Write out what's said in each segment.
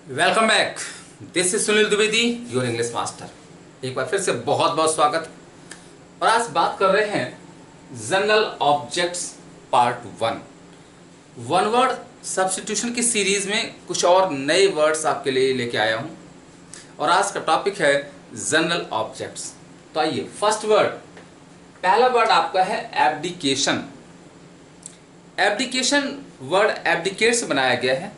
Welcome back. This is Sunil Dwivedi, your English master. एक बार फिर से बहुत बहुत स्वागत। और आज बात कर रहे हैं general objects part one word substitution की सीरीज में कुछ और नए वर्ड्स आपके लिए लेके आया हूं। और आज का टॉपिक है जनरल ऑब्जेक्ट्स। तो आइए, फर्स्ट वर्ड, पहला वर्ड आपका है एब्डिकेशन। एब्डिकेशन वर्ड एब्डिकेट से बनाया गया है।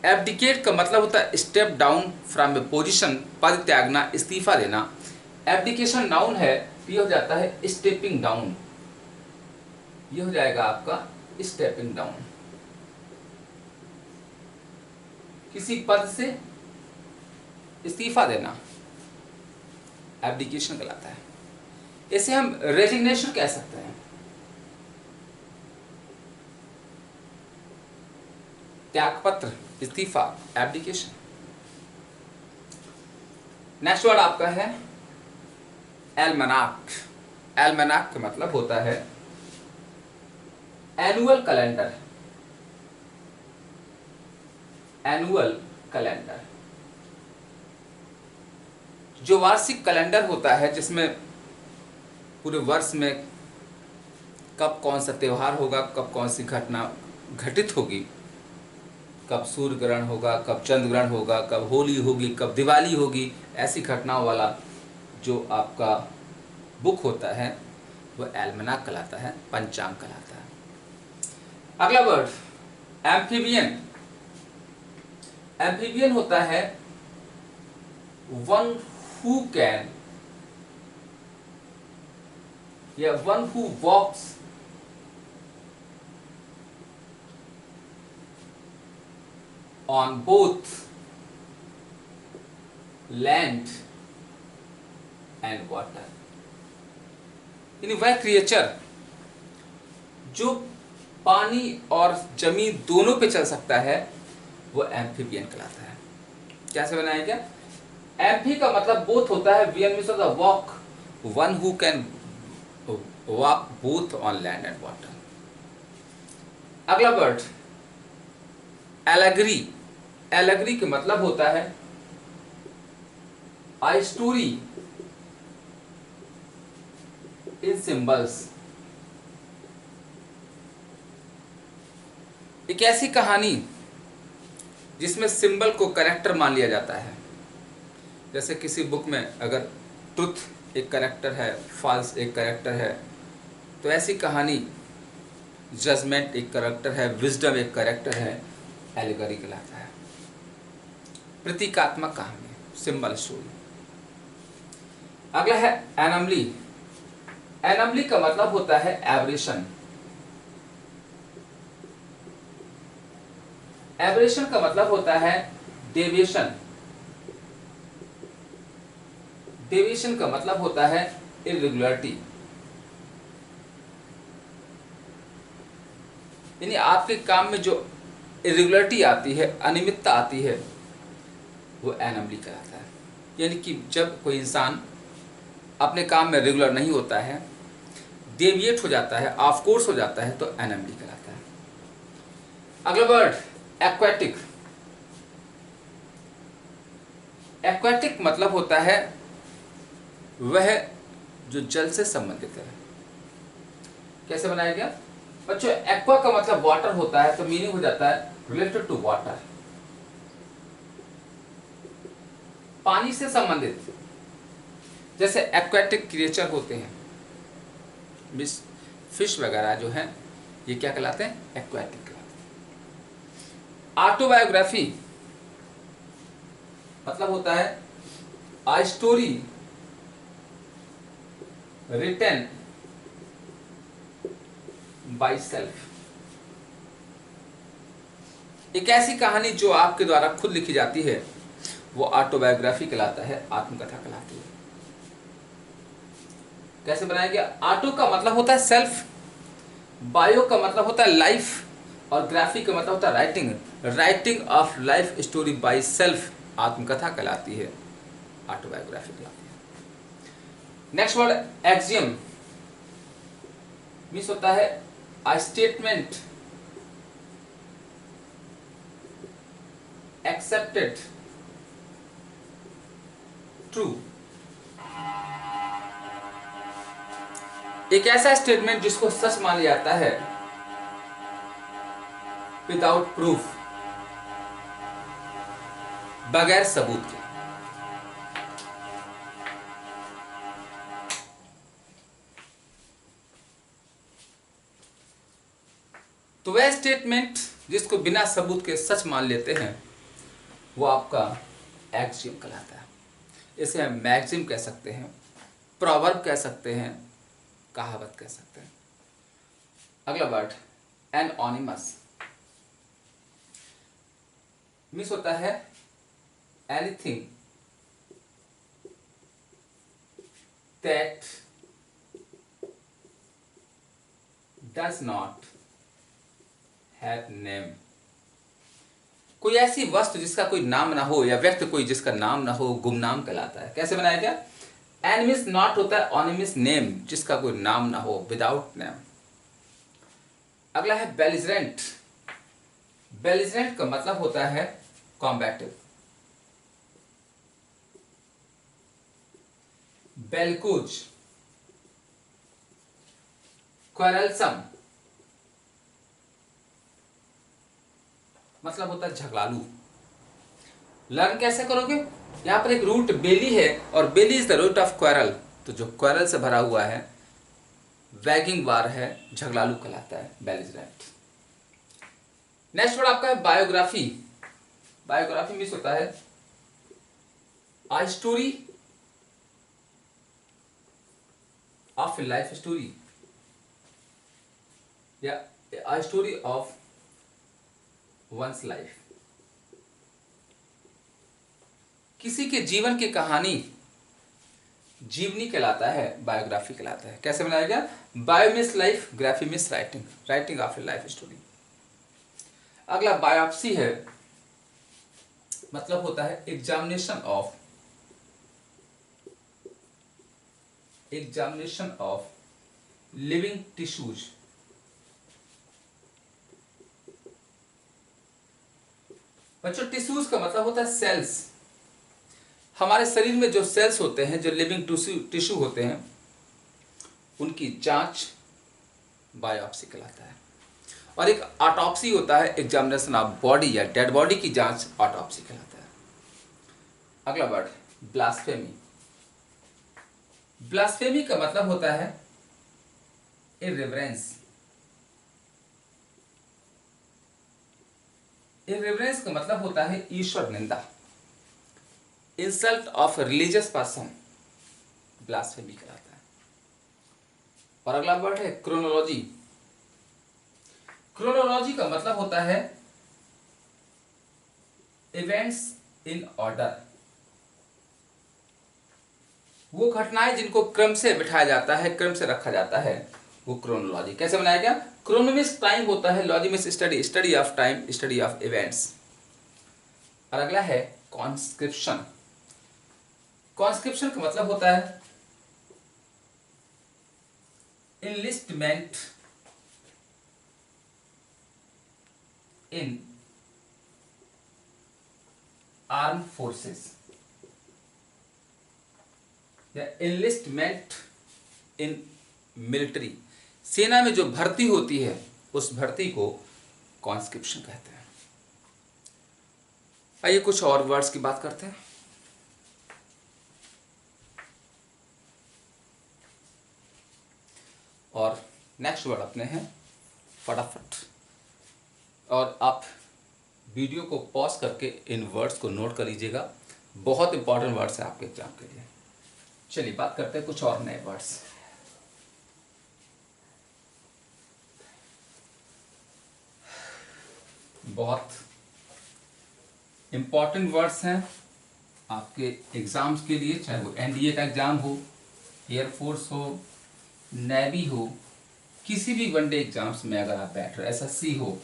एब्डिकेट का मतलब होता है step down from A position, पद त्यागना, इस्तीफा देना। एब्डिकेशन नाउन है तो ये हो जाता है स्टेपिंग डाउन। ये हो जाएगा आपका स्टेपिंग डाउन, किसी पद से इस्तीफा देना एब्डिकेशन कहलाता है। इसे हम रेजिग्नेशन कह सकते हैं, त्यागपत्र, इस्तीफा, एब्डिकेशन। नेक्स्ट वर्ड आपका है एल्मनाक। एल्मनाक का मतलब होता है एनुअल कैलेंडर। एनुअल कैलेंडर जो वार्षिक कैलेंडर होता है, जिसमें पूरे वर्ष में कब कौन सा त्यौहार होगा, कब कौन सी घटना घटित होगी, कब सूर्य ग्रहण होगा, कब चंद्र ग्रहण होगा, कब होली होगी, कब दिवाली होगी, ऐसी घटनाओं वाला जो आपका बुक होता है वो एल्मनाक कहलाता है, पंचांग कहलाता है। अगला वर्ड एम्फीबियन। एम्फीबियन होता है वन हु कैन या one who walks on both land and water। यानी वह क्रिएचर जो पानी और जमीन दोनों पे चल सकता है वो एम्फीबियन कहलाता है। कैसे बनाया गया? एम्फी का मतलब बोथ होता है, VN means the walk, one who can walk both on land and water. अगला वर्ड एलेगरी। एलेगरी का मतलब होता है आई स्टोरी इन सिंबल्स। एक ऐसी कहानी जिसमें सिंबल को कैरेक्टर मान लिया जाता है। जैसे किसी बुक में अगर ट्रुथ एक कैरेक्टर है, फॉल्स एक कैरेक्टर है, तो ऐसी कहानी जजमेंट एक कैरेक्टर है, विजडम एक कैरेक्टर है, एलेगरी कहलाता है। प्रतीकात्मक कहानी, सिंबल स्टोरी। अगला है एनमली। एनमली का मतलब होता है एब्रेशन। एब्रेशन का मतलब होता है डेविएशन। डेविएशन का मतलब होता है इर्रेगुलरिटी। यानी आपके काम में जो इर्रेगुलरिटी आती है, अनियमितता आती है, वो एनमली कहलाता है। यानी कि जब कोई इंसान अपने काम में रेगुलर नहीं होता है, डेविएट हो जाता है, ऑफ कोर्स हो जाता है, तो एनमली कहलाता है। अगला वर्ड एक्वेटिक। एक्वेटिक मतलब होता है वह जो जल से संबंधित है। कैसे बनाया गया बच्चों? एक्वा का मतलब वाटर होता है, तो मीनिंग हो जाता है रिलेटेड टू वाटर, पानी से संबंधित। जैसे एक्वेटिक क्रिएचर होते हैं, फिश वगैरह जो हैं, ये क्या कहलाते हैं? एक्वेटिक कहलाते हैं। ऑटोबायोग्राफी मतलब होता है a story written by self. एक ऐसी कहानी जो आपके द्वारा खुद लिखी जाती है वो ऑटोबायोग्राफी कहलाता है, आत्मकथा कहलाती है। कैसे बनाया गया? ऑटो का मतलब होता है सेल्फ, बायो का मतलब होता है लाइफ, और ग्राफी का मतलब होता है writing. Writing of life story by self आत्मकथा कहलाती है, ऑटोबायोग्राफी कहलाती है। नेक्स्ट वर्ड एक्सियम मीन्स होता है a statement एक्सेप्टेड ट्रू, एक ऐसा स्टेटमेंट जिसको सच माना जाता है विदाउट प्रूफ, बगैर सबूत के। तो वह स्टेटमेंट जिसको बिना सबूत के सच मान लेते हैं वो आपका एक्सियम कहलाता है। इसे हम मैक्सिम कह सकते हैं, प्रोवर्ब कह सकते हैं, कहावत कह सकते हैं। अगला वर्ड एनोनिमस, मीन्स होता है anything that does not have name, कोई ऐसी वस्तु जिसका कोई नाम ना हो या व्यक्ति कोई जिसका नाम ना हो, गुमनाम कहलाता है। कैसे बनाया गया? एनिमिस नॉट होता है ऑनिमिस नेम, जिसका कोई नाम ना हो, विदाउट नेम। अगला है बेलिजरेंट, बेलिजरेंट का मतलब होता है कॉम्बैटिव। बेलकुज, क्वेरलसम मतलब होता है झगड़ालू। लर्न कैसे करोगे? यहां पर एक रूट बेली है और belly is the root of quarrel, तो जो क्वेरल से भरा हुआ है, वैगिंग वार है, झगड़ालू कहलाता है बेलिजरेंट। नेक्स्ट वर्ड आपका है बायोग्राफी। बायोग्राफी मीन्स होता है a story of a life story या a story of one's life, किसी के जीवन की कहानी जीवनी कहलाता है, बायोग्राफी कहलाता है। कैसे बनाया गया? Bio means life, graphy means writing, writing of a life story. अगला बायोप्सी है, मतलब होता है एग्जामिनेशन ऑफ लिविंग टिश्यूज। बच्चों टिश्यूज का मतलब होता है सेल्स। हमारे शरीर में जो सेल्स होते हैं, जो लिविंग टिश्यू होते हैं, उनकी जांच बायोप्सी कहलाता है। और एक ऑटोप्सी होता है एग्जामिनेशन ऑफ बॉडी या डेड बॉडी की जांच ऑटोप्सी कहलाता है। अगला वर्ड ब्लास्फेमी। ब्लास्फेमी का मतलब होता है इररिवरेंस। इररिवरेंस का मतलब होता है ईश्वर निंदा, insult of religious person, blasphemy कहलाता है। और अगला वर्ड है क्रोनोलॉजी। क्रोनोलॉजी का मतलब होता है इवेंट्स इन ऑर्डर, वो घटनाएं जिनको क्रम से बिठाया जाता है, क्रम से रखा जाता है, वो क्रोनोलॉजी। कैसे बनाया गया? क्रोनोमिस टाइम होता है, logy miss study, study of time, study of events. और अगला है कॉन्स्क्रिप्शन। कॉन्स्क्रिप्शन का मतलब होता है इनलिस्टमेंट इन आर्म फोर्सेस या इनलिस्टमेंट इन मिलिट्री। सेना में जो भर्ती होती है उस भर्ती को कॉन्स्क्रिप्शन कहते हैं। आइए कुछ और वर्ड्स की बात करते हैं। और नेक्स्ट वर्ड अपने हैं फटाफट, और आप वीडियो को पॉज करके इन वर्ड्स को नोट कर लीजिएगा, बहुत इंपॉर्टेंट वर्ड्स है आपके एग्जाम के लिए। चलिए बात करते हैं कुछ और नए वर्ड्स। बहुत इंपॉर्टेंट वर्ड्स हैं आपके एग्जाम्स के लिए, चाहे वो एनडीए का एग्जाम हो, एयरफोर्स हो, नेवी हो, किसी भी वनडे एग्जाम्स में अगर आप बैठ रहे, एसएससी हो,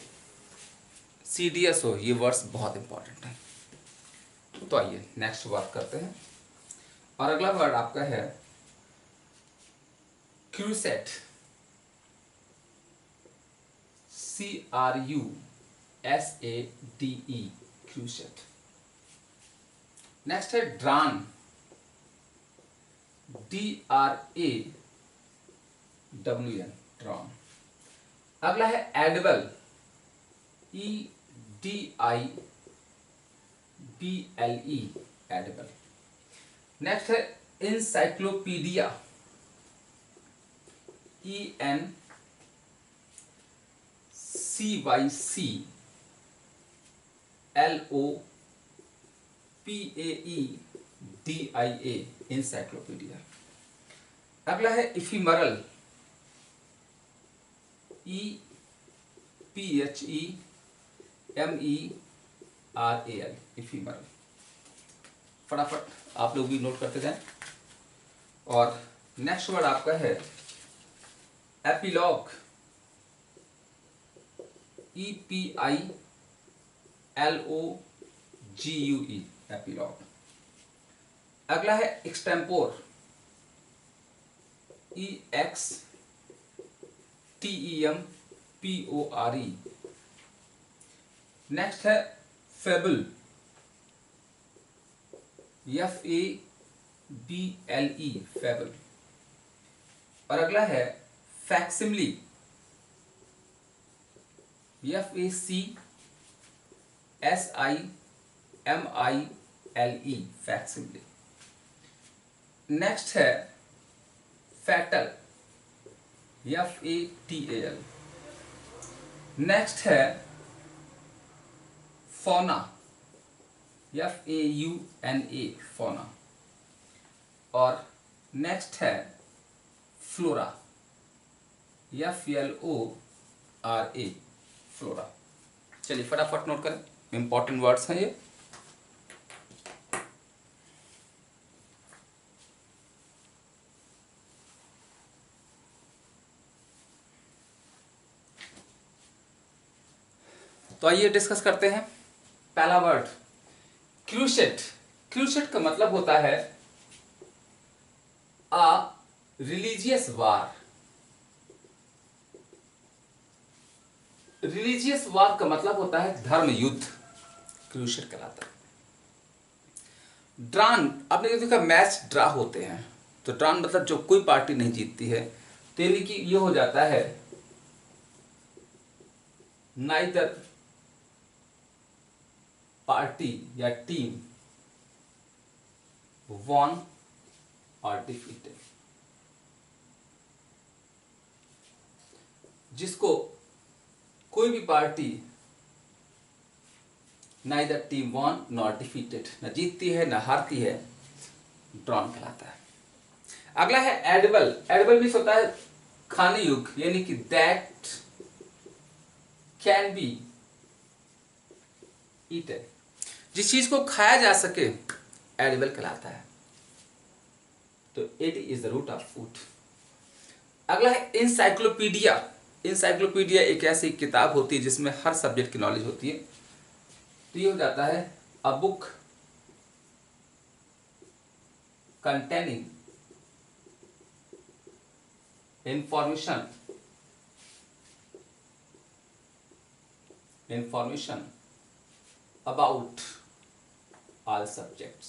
सीडीएस हो, ये वर्ड्स बहुत इंपॉर्टेंट हैं। तो आइए नेक्स्ट वर्ड करते हैं। और अगला वर्ड आपका है क्रूसेट। CRUSADE, crusade. नेक्स्ट है ड्रान, DRAWN, ड्रॉन। अगला है एडिबल, EDIBLE, एडिबल। नेक्स्ट है इंसाइक्लोपीडिया, ENCYCLOPAEDIA, इंसाइक्लोपीडिया। अगला है इफीमरल, EPHEMERAL, इफीमरल। फटाफट आप लोग भी नोट करते जाएं। और नेक्स्ट वर्ड आपका है एपिलॉग, EPILOGUE, एपिलॉग। अगला है एक्सटेम्पोर, EXTEMPORE। नेक्स्ट है फेबल, FABLE, फेबल। और अगला है फैक्सिमली, FACSIMILE, फैक्सिमली। नेक्स्ट है फैटल, FATAL। नेक्स्ट है फौना, FAUNA, फौना। और नेक्स्ट है फ्लोरा, FLORA, फ्लोरा। चलिए फटाफट नोट करें, इंपॉर्टेंट वर्ड्स हैं ये। तो आइए डिस्कस करते हैं। पहला वर्ड क्रूसेट। क्रूसेट का मतलब होता है आ रिलीजियस वार। रिलीजियस वार का मतलब होता है धर्म युद्ध, क्रूसेट कहलाता है। ड्रान, आपने देखा मैच ड्रा होते हैं, तो ड्रान मतलब जो कोई पार्टी नहीं जीतती है, तो यानी कि ये हो जाता है नाइदर पार्टी या टीम won or defeated। जिसको कोई भी party neither team won nor defeated, न जीतती है न हारती है, ड्रॉन कहलाता है। अगला है एडिबल। एडिबल भी होता है खाने योग्य, यानी कि दैट कैन बी ईटन, जिस चीज को खाया जा सके एडिबल कहलाता है। तो it is the root of food. अगला है इंसाइक्लोपीडिया। इंसाइक्लोपीडिया एक ऐसी किताब होती है जिसमें हर सब्जेक्ट की नॉलेज होती है। तो ये हो जाता है a book containing information about all subjects,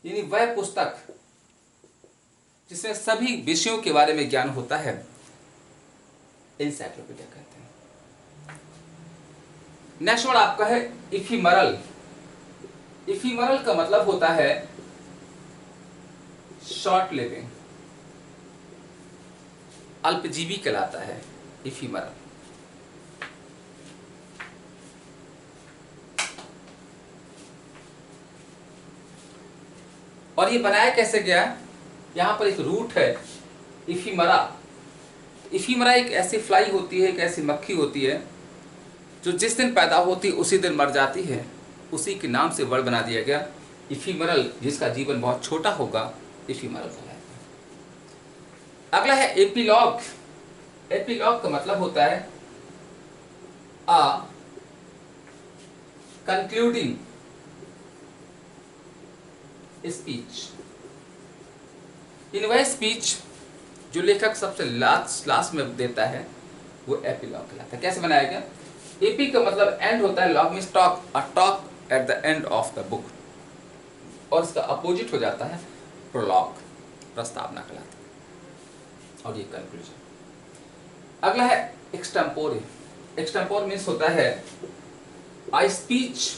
यानी वह पुस्तक जिसमें सभी विषयों के बारे में ज्ञान होता है, एनसाइक्लोपीडिया कहते हैं। नेक्स्ट वर्ड आपका है इफीमरल। इफीमरल का मतलब होता है शॉर्ट लिविंग, अल्पजीवी कहलाता है इफीमरल। और ये बनाया कैसे गया? यहां पर एक रूट है इफीमरा। इफीमरा एक ऐसी फ्लाई होती है, एक ऐसी मक्खी होती है जो जिस दिन पैदा होती है उसी दिन मर जाती है। उसी के नाम से वर्ड बना दिया गया इफीमरल, जिसका जीवन बहुत छोटा होगा, इफीमरल कहलाएगा। अगला है एपिलॉग। एपिलॉग का मतलब होता है आ कंक्लूडिंग स्पीच। इन वह स्पीच जो लेखक सबसे लास्ट में देता है वो एपिलॉग कहलाता है। कैसे बनाया गया? एपी का मतलब एंड होता है, log means talk, a talk at the end of the book. और इसका अपोजिट हो जाता है प्रोलॉग, प्रस्तावना कहलाता है। और ये कंक्लूजन। अगला है एक्सटेम्पोरे। एक्सटेम्पोर मीन्स होता है आई स्पीच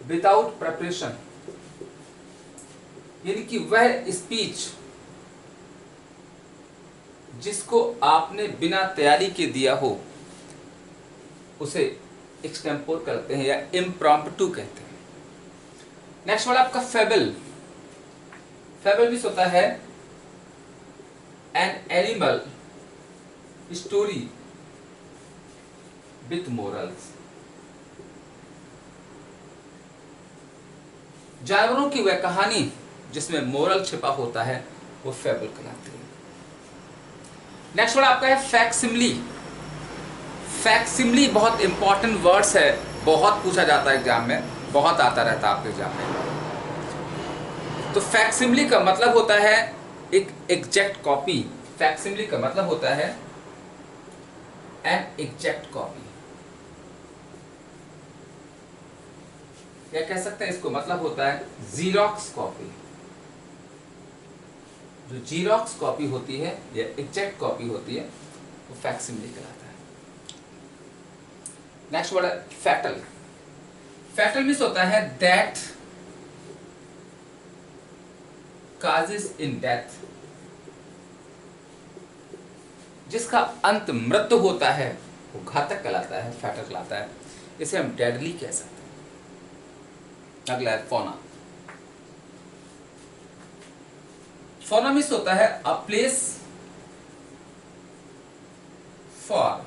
विदाउट प्रिपरेशन, यानी कि वह स्पीच जिसको आपने बिना तैयारी के दिया हो उसे एक्सटेम्पोर कहते हैं या इम्प्रॉम्प्टू कहते हैं। नेक्स्ट वर्ड आपका फेबल। फेबल भी होता है an animal story with morals, जानवरों की वह कहानी जिसमें मोरल छिपा होता है वो फेबल कहलाती है। नेक्स्ट वर्ड आपका है फैक्सिमली। फैक्सिमली बहुत इंपॉर्टेंट वर्ड्स है, बहुत पूछा जाता है एग्जाम में, बहुत आता रहता है आपके एग्जाम में। तो फैक्सिमली का मतलब होता है एक एग्जैक्ट कॉपी। फैक्सिमली का मतलब होता है एन एग्जैक्ट कॉपी, या कह सकते हैं इसको मतलब होता है जीरोक्स कॉपी। जो जीरोक्स कॉपी होती है या एग्जैक्ट कॉपी होती है वो फैक्सिमली कहलाता है। नेक्स्ट वर्ड है फैटल। फैटल मीन्स होता है दैट causes in death, जिसका अंत मृत्यु होता है वो घातक कहलाता है, फैटल कहलाता है। इसे हम डेडली कह सकते हैं। अगला है फौना। फौना मीन्स होता है अ प्लेस फॉर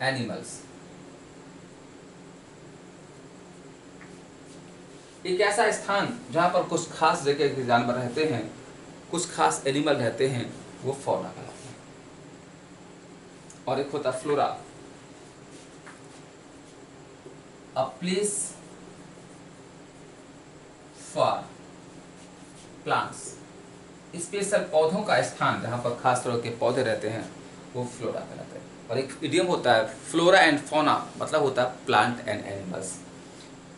एनिमल्स, एक ऐसा स्थान जहां पर कुछ खास जगह के जानवर रहते हैं, कुछ खास एनिमल रहते हैं, वो फौना कहलाता है। और एक होता flora, a place for plants, special पौधों का स्थान जहां पर खास तरह के पौधे रहते हैं वो फ्लोरा कहलाता है। और एक इडियम होता है फ्लोरा एंड फौना, मतलब होता है प्लांट एंड एनिमल्स।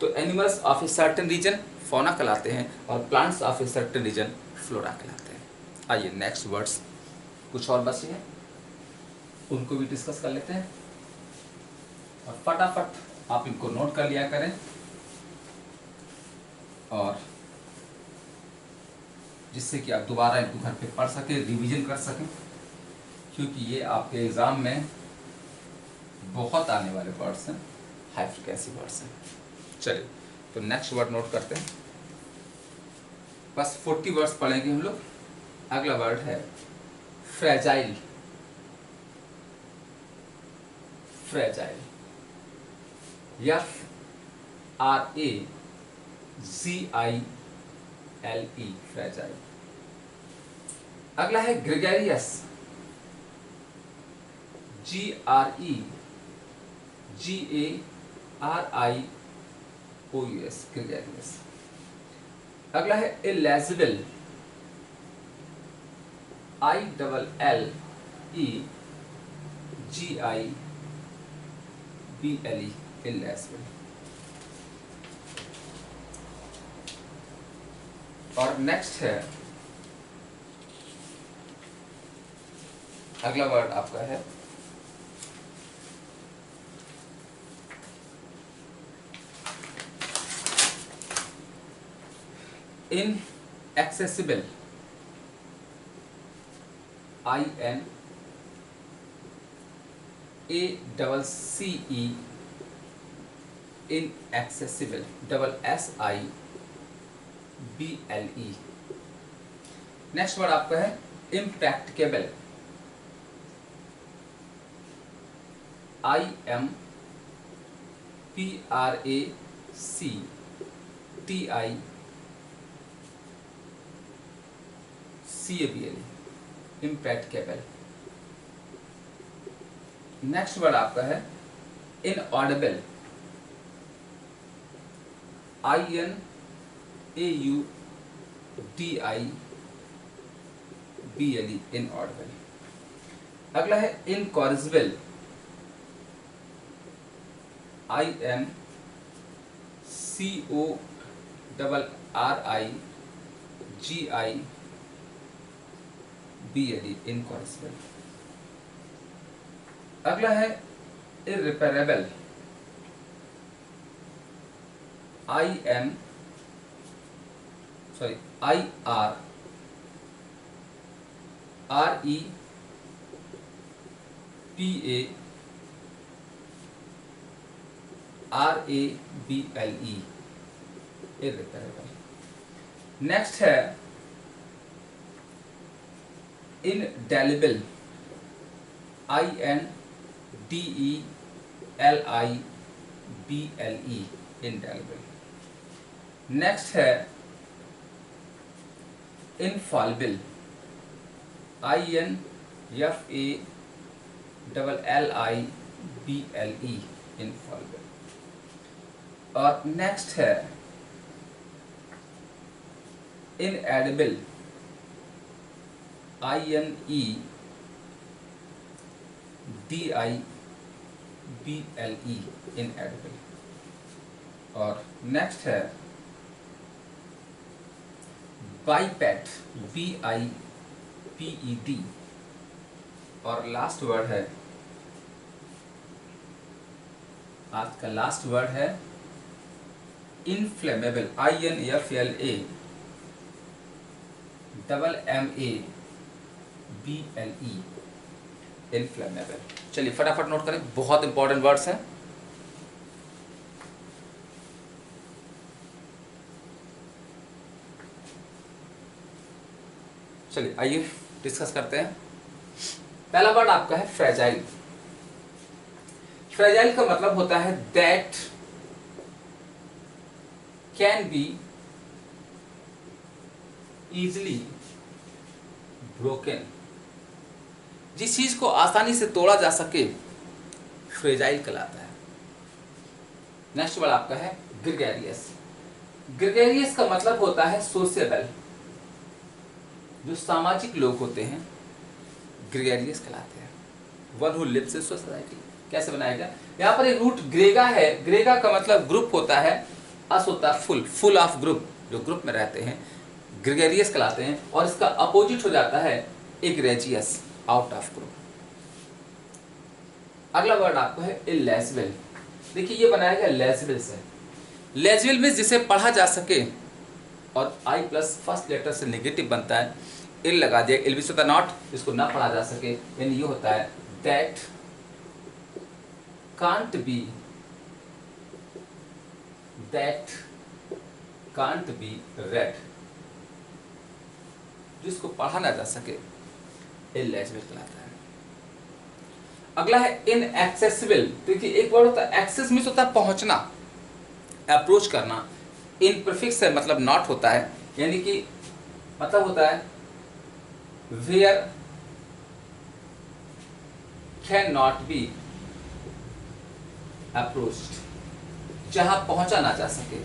तो animals of a certain region fauna कहलाते हैं और plants of a certain region flora कहलाते हैं। आइए नेक्स्ट वर्ड्स कुछ और बचे हैं, उनको भी डिस्कस कर लेते हैं और फटाफट आप इनको नोट कर लिया करें और जिससे कि आप दोबारा इनको घर पे पढ़ सकें, रिवीजन कर सकें, क्योंकि ये आपके एग्जाम में बहुत आने वाले वर्ड्स हैं, हाई फ्रिक्वेंसी वर्ड्स हैं। चलिए तो नेक्स्ट वर्ड नोट करते हैं। बस 40 वर्ड्स पढ़ेंगे हम लोग। अगला वर्ड है फ्रेजाइल। Fragile, FRAZILE, fragile. अगला है ग्रेगरियस, GREGARIOUS, ग्रेगरियस। अगला है इलेजिबल, ILLEGIBLE, इलेजिबल। और नेक्स्ट है अगला वर्ड आपका है inaccessible, INACCE, inaccessible, SIBLE। Next word आपका है impracticable, IMPRACTICABLE, impracticable। Next word आपका है inaudible, INAUDIBLE, inaudible। अगला है incorrigible, INCORRIGIBLE, CORRIGIBLE, इनकॉरेस्पेंड। अगला है इर्रिपेरेबल, IRREPARABLE, इर्रिपेरेबल। नेक्स्ट है इंडेलिबल, INDELIBLE, इंडेलिबल। नेक्स्ट है इनफॉल्लिबल, INFALLIBLE, इनफॉल्लिबल। और नेक्स्ट है इनएडिबल, INEDIBLE, इनएडिबल। और नेक्स्ट है बाइपेट, BIPED। और लास्ट वर्ड है, आज का लास्ट वर्ड है इनफ्लेमेबल, INFLAMMABLE, इनफ्लेमेबल। चलिए फटाफट नोट करें, बहुत इंपॉर्टेंट वर्ड्स हैं। चलिए आइए डिस्कस करते हैं। पहला वर्ड आपका है फ्रेजाइल। फ्रेजाइल का मतलब होता है that can be easily broken, जिस चीज को आसानी से तोड़ा जा सके फ्रेजाइल कहलाता है। नेक्स्ट वर्ड आपका है ग्रेगेरियस। ग्रेगेरियस का मतलब होता है सोशेबल, जो सामाजिक लोग होते हैं ग्रेगेरियस कहलाते हैं। One who lives in society. कैसे बनाएगा, यहाँ पर एक रूट ग्रेगा है। ग्रेगा का मतलब ग्रुप होता है, अस होता है फुल ऑफ ग्रुप, जो ग्रुप में रहते हैं ग्रेगेरियस कहलाते हैं। और इसका अपोजिट हो जाता है इग्रेजियस, आउट ऑफ ग्रुप। अगला वर्ड आपको है इलेजिबल। देखिए ये बनाया गया लेजिबल से। लेजिबल में जिसे पढ़ा जा सके, और आई प्लस फर्स्ट लेटर से नेगेटिव बनता है, इल लगा दिया, इल भी होता नॉट, जिसको ना पढ़ा जा सके, यानी ये होता है दैट कांट बी रेड, जिसको पढ़ा ना जा सके इलेजिबल कहलाता है। अगला है इनएक्सेसिबल। देखिए एक वर्ड होता है एक्सेस, मींस होता है पहुंचना, अप्रोच करना। इन प्रीफिक्स है, मतलब नॉट होता है, यानी कि मतलब होता है where can not be approached, जहां पहुंचा ना जा सके।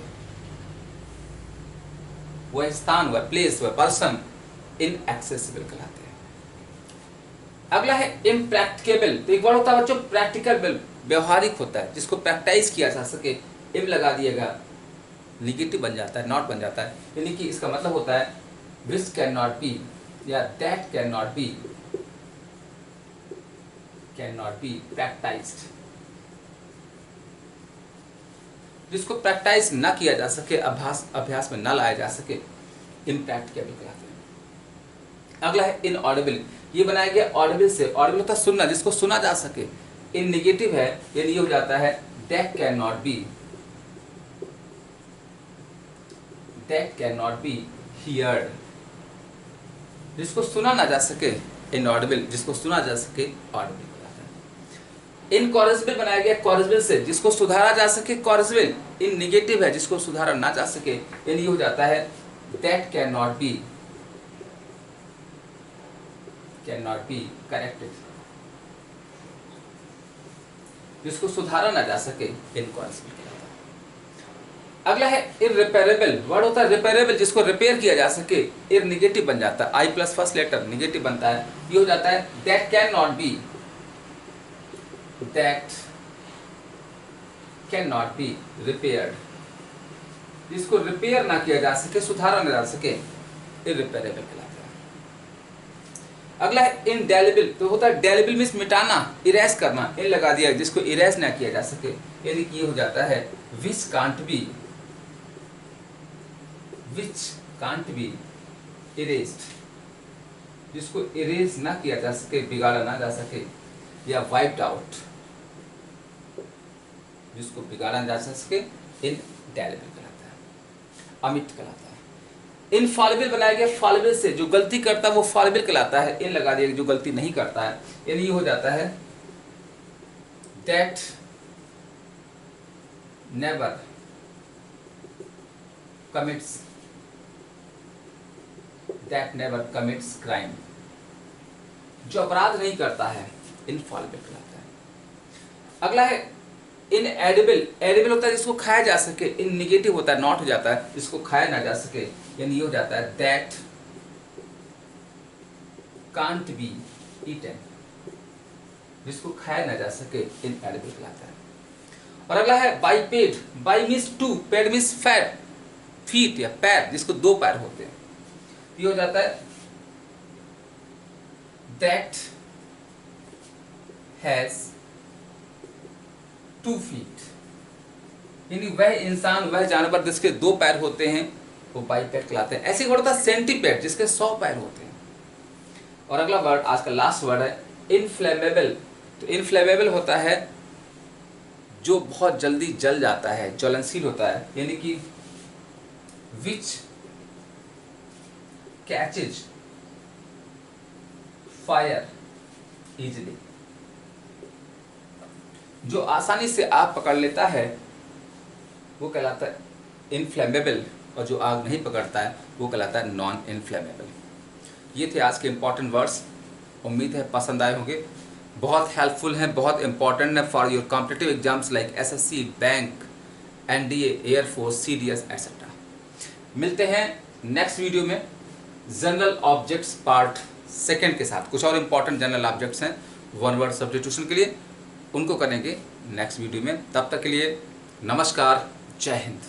वह स्थान, वह प्लेस, वह पर्सन इनएक्सेसिबल कहलाते हैं। अगला है इम्प्रैक्टिकेबल। तो एक वर्ड होता है बच्चों प्रैक्टिकल, व्यवहारिक होता है, जिसको प्रैक्टिस किया जा सके। इम लगा दिएगा, निगेटिव बन जाता है, नॉट बन जाता है, यानी कि इसका मतलब होता है विच कैन नॉट बी, या दैट कैन नॉट बी प्रैक्टाइज्ड, जिसको प्रैक्टिस ना किया जा सके, अभ्यास में ना लाया जा सके, इम्प्रैक्टिकेबल कहलाते हैं। अगला है इनऑडिबल। ये बनाया गया ऑडिबल से। ऑडिबल होता है सुनना, जिसको सुना जा सके। इन नेगेटिव है, यानी ये हो जाता है that can not B heard, जिसको सुना ना जा सके इनऑडिबल, जिसको सुना जा सके ऑडिबल। इनकॉरेस्पेबल बनाया गया कॉरेस्पेबल से, जिसको सुधारा जा सके कॉरेस्पेबल। इन नेगेटिव है, जिसको सुधारा ना जा सके, यानी ये हो जाता है that can not be corrected, जिसको सुधारा ना जा सके इनकॉरेस्पेबल कहलाता है। अगला है इररिपेरेबल। वर्ड होता है रिपेरेबल, जिसको रिपेयर किया जा सके। इर नेगेटिव बन जाता है, आई प्लस फर्स्ट लेटर नेगेटिव बनता है, ये हो जाता है that can not B repaired, जिसको रिपेयर ना किया जा सके, सुधारा ना जा सके, इररिपेयरेबल कहलाता है। अगला है इनडेलिबल, तो होता है डेलिबल मीन्स मिटाना, इरेज करना, इन लगा दिया जिसको इरेज ना किया जा सके, यानी कि ये हो जाता है विच कांट बी इरेज्ड, जिसको इरेज ना किया जा सके, बिगाड़ा ना जा सके, या वाइप्ड आउट, जिसको बिगाड़ा ना जा सके, इनडेलिबल कहलाता है, अमिट कहलाता है। इनफॉलिबल बनाया गया फॉलिबल से, जो गलती करता है वो फॉलिबल कहलाता है, इन लगा दिया जो गलती नहीं करता है, यानी ये हो जाता है दैट नेवर कमिट्स क्राइम, जो अपराध नहीं करता है, इनफॉलिबल कहलाता है। अगला है इनएडिबल, एडिबल होता है जिसको खाया जा सके, इन निगेटिव होता है, नॉट हो जाता है जिसको खाया ना जा सके, यानी ये हो जाता है दैट कांट बी ईटन, जिसको खाया ना जा सके, इनएडिबल कहलाता है। और अगला है biped, bi means two, ped means fat, feet या पैर, जिसको दो पैर होते हैं, ये हो जाता है दैट हैज 2 feet, यानी वह इंसान, वह जानवर जिसके 2 पैर होते हैं, वो बाइपेड कहलाते हैं। ऐसे होता है सेंटीपेड, जिसके 100 पैर होते हैं। और अगला वर्ड, आज का लास्ट वर्ड है इनफ्लेमेबल, तो इनफ्लेमेबल होता है जो बहुत जल्दी जल जाता है, ज्वलनशील होता है, यानी कि विच कैचेज फायर इजिली, जो आसानी से आग पकड़ लेता है वो कहलाता है इनफ्लेमेबल, और जो आग नहीं पकड़ता है वो कहलाता है नॉन इनफ्लेमेबल। ये थे आज के इंपॉर्टेंट वर्ड्स, उम्मीद है पसंद आए होंगे, बहुत हेल्पफुल हैं, बहुत इंपॉर्टेंट है for your competitive exams like SSC, bank, NDA, air force, CDS etcetera. मिलते हैं नेक्स्ट वीडियो में जनरल ऑब्जेक्ट्स पार्ट 2 के साथ। कुछ और इंपॉर्टेंट जनरल ऑब्जेक्ट्स हैं 1 वर्ड सब्स्टिट्यूशन के लिए, उनको करेंगे नेक्स्ट वीडियो में। तब तक के लिए नमस्कार, जय हिंद।